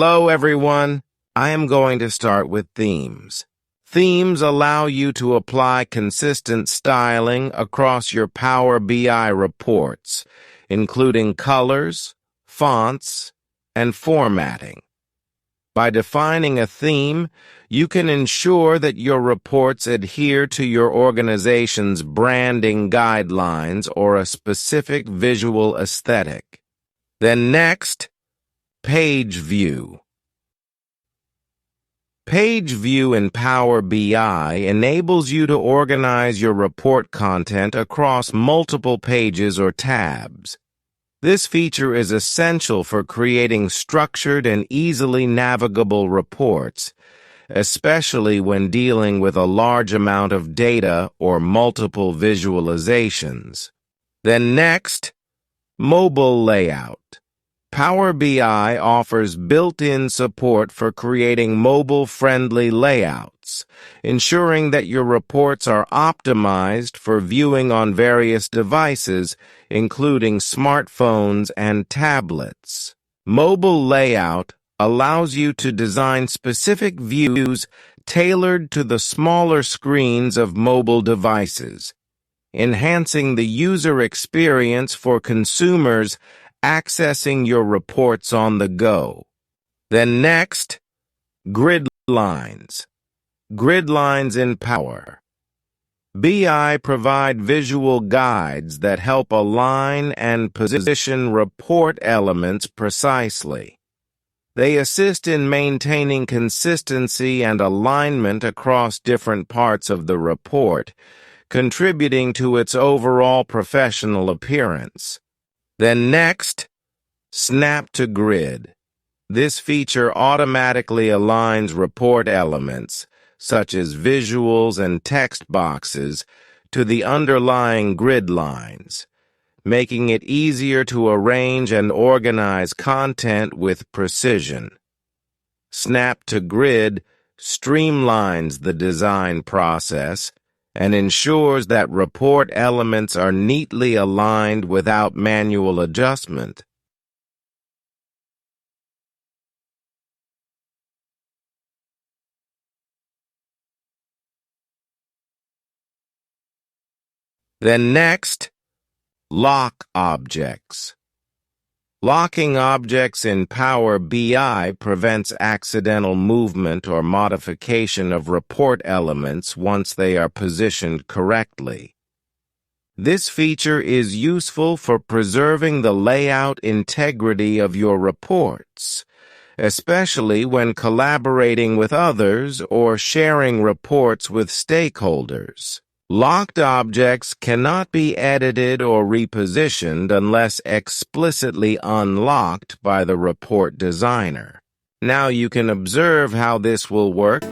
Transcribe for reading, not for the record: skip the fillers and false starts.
Hello, everyone. I am going to start with themes. Themes allow you to apply consistent styling across your Power BI reports, including colors, fonts, and formatting. By defining a theme, you can ensure that your reports adhere to your organization's branding guidelines or a specific visual aesthetic. Then next, Page View. Page View in Power BI enables you to organize your report content across multiple pages or tabs. This feature is essential for creating structured and easily navigable reports, especially when dealing with a large amount of data or multiple visualizations. Then next, Mobile Layout. Power BI offers built-in support for creating mobile-friendly layouts, ensuring that your reports are optimized for viewing on various devices, including smartphones and tablets. Mobile Layout allows you to design specific views tailored to the smaller screens of mobile devices, enhancing the user experience for consumers accessing your reports on the go. Then next, Gridlines. Gridlines in Power BI provide visual guides that help align and position report elements precisely. They assist in maintaining consistency and alignment across different parts of the report, contributing to its overall professional appearance. Then next, Snap to Grid. This feature automatically aligns report elements, such as visuals and text boxes, to the underlying grid lines, making it easier to arrange and organize content with precision. Snap to Grid streamlines the design process and ensures that report elements are neatly aligned without manual adjustment. Then next, Lock Objects. Locking objects in Power BI prevents accidental movement or modification of report elements once they are positioned correctly. This feature is useful for preserving the layout integrity of your reports, especially when collaborating with others or sharing reports with stakeholders. Locked objects cannot be edited or repositioned unless explicitly unlocked by the report designer. Now you can observe how this will work.